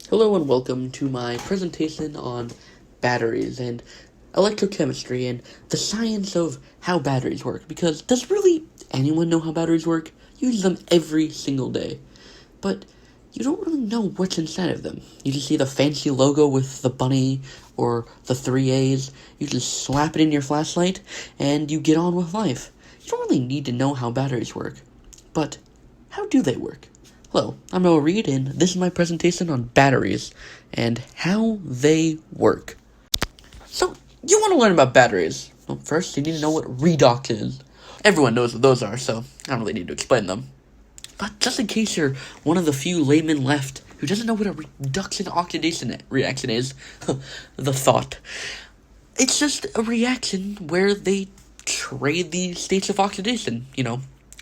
Hello and welcome to my presentation on batteries and electrochemistry and the science of how batteries work, because does really anyone know how batteries work? You use them every single day, but you don't really know what's inside of them. You just see the fancy logo with the bunny or the 3A's, you just slap it in your flashlight, and you get on with life. You don't really need to know how batteries work, but how do they work? Hello, I'm Noah Reed, and this is my presentation on batteries and how they work. So, you want to learn about batteries. Well, first, you need to know what redox is. Everyone knows what those are, so I don't really need to explain them. But just in case you're one of the few laymen left who doesn't know what a reduction-oxidation reaction is, the thought. It's just a reaction where they trade the states of oxidation,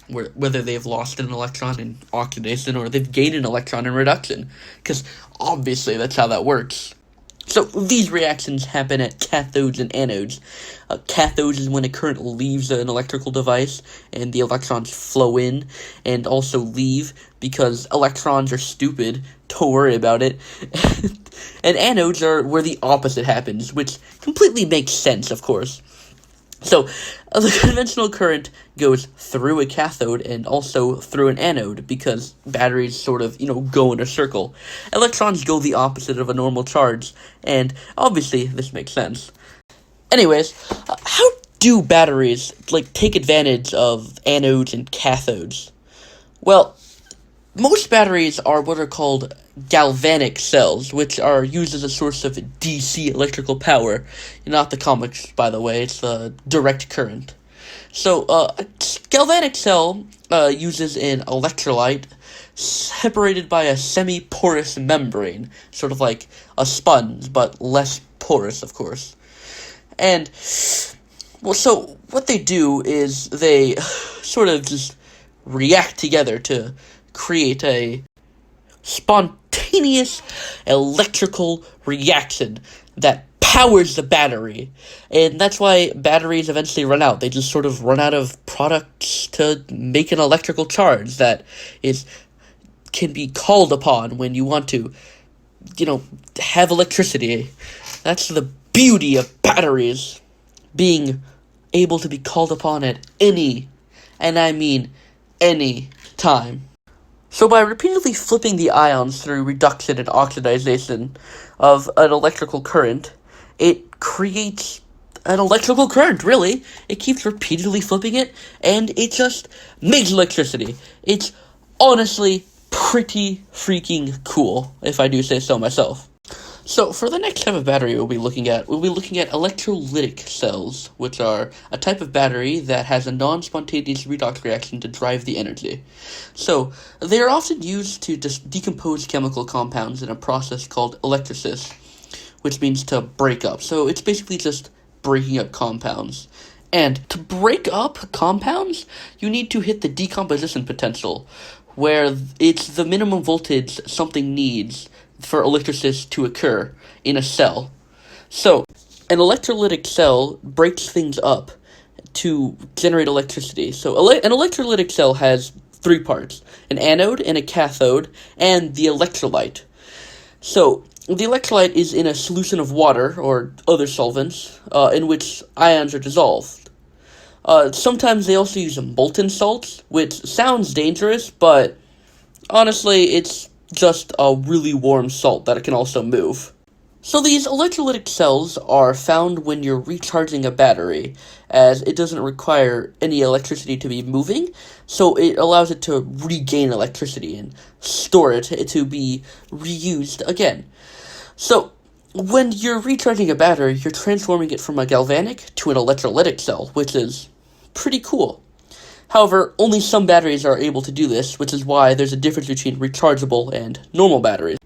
whether they've lost an electron in oxidation or they've gained an electron in reduction, because obviously that's how that works. So these reactions happen at cathodes and anodes. Cathodes is when a current leaves an electrical device and the electrons flow in and also leave because electrons are stupid. Don't worry about it. And anodes are where the opposite happens, which completely makes sense, of course. So, the conventional current goes through a cathode and also through an anode because batteries sort of, go in a circle. Electrons go the opposite of a normal charge, and obviously this makes sense. Anyways, how do batteries, take advantage of anodes and cathodes? Well, most batteries are what are called galvanic cells, which are used as a source of DC electrical power. Not the comics, by the way, it's the direct current. So, a galvanic cell uses an electrolyte separated by a semi-porous membrane, sort of like a sponge, but less porous, of course. And, so what they do is they sort of just react together to create a spontaneous electrical reaction that powers the battery. And that's why batteries eventually run out. They just sort of run out of products to make an electrical charge that can be called upon when you want to, have electricity. That's the beauty of batteries, being able to be called upon at any, and I mean any, time. So by repeatedly flipping the ions through reduction and oxidation of an electrical current, it creates an electrical current, really. It keeps repeatedly flipping it, and it just makes electricity. It's honestly pretty freaking cool, if I do say so myself. So, for the next type of battery we'll be looking at electrolytic cells, which are a type of battery that has a non-spontaneous redox reaction to drive the energy. So, they are often used to decompose chemical compounds in a process called electrolysis, which means to break up. So, it's basically just breaking up compounds. And to break up compounds, you need to hit the decomposition potential, where it's the minimum voltage something needs for electrolysis to occur in a cell. So, an electrolytic cell breaks things up to generate electricity. So, an electrolytic cell has three parts: an anode and a cathode, and the electrolyte. So, the electrolyte is in a solution of water or other solvents in which ions are dissolved. Sometimes they also use molten salts, which sounds dangerous, but honestly, it's just a really warm salt that it can also move. So these electrolytic cells are found when you're recharging a battery, as it doesn't require any electricity to be moving, so it allows it to regain electricity and store it to be reused again. So, when you're recharging a battery, you're transforming it from a galvanic to an electrolytic cell, which is pretty cool. However, only some batteries are able to do this, which is why there's a difference between rechargeable and normal batteries.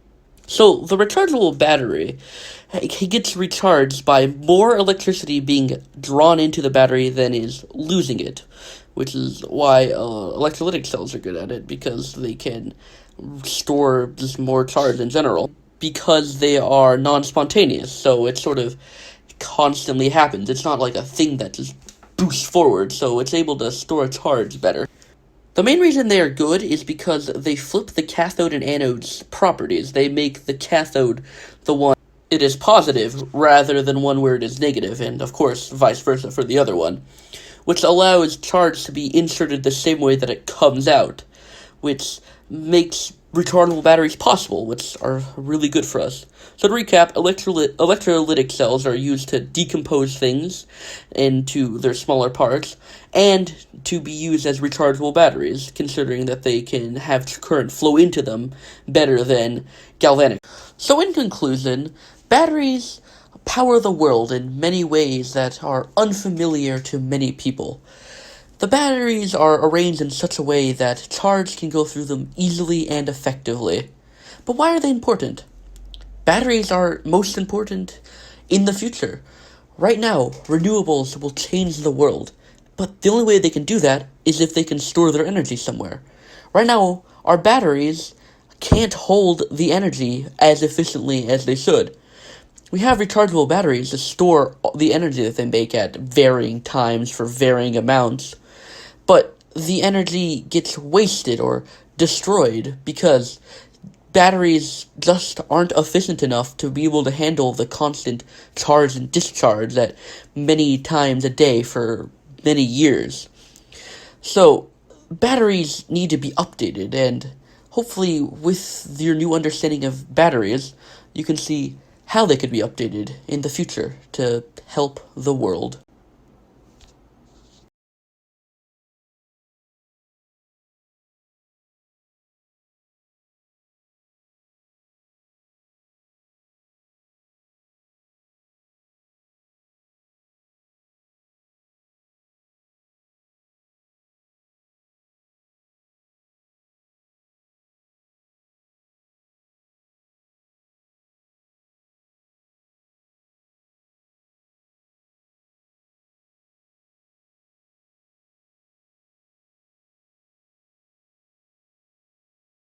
So, the rechargeable battery gets recharged by more electricity being drawn into the battery than is losing it, which is why electrolytic cells are good at it, because they can store just more charge in general, because they are non-spontaneous, so it sort of constantly happens. It's not like a thing that just boosts forward, so it's able to store charge better. The main reason they are good is because they flip the cathode and anode's properties. They make the cathode the one it is positive rather than one where it is negative, and of course, vice versa for the other one, which allows charge to be inserted the same way that it comes out, which makes rechargeable batteries possible, which are really good for us. So to recap, electrolytic cells are used to decompose things into their smaller parts, and to be used as rechargeable batteries, considering that they can have current flow into them better than galvanic. So in conclusion, batteries power the world in many ways that are unfamiliar to many people. The batteries are arranged in such a way that charge can go through them easily and effectively. But why are they important? Batteries are most important in the future. Right now, renewables will change the world, but the only way they can do that is if they can store their energy somewhere. Right now, our batteries can't hold the energy as efficiently as they should. We have rechargeable batteries to store the energy that they make at varying times for varying amounts, but the energy gets wasted or destroyed because batteries just aren't efficient enough to be able to handle the constant charge and discharge that many times a day for many years. So, batteries need to be updated, and hopefully, with your new understanding of batteries, you can see how they could be updated in the future to help the world.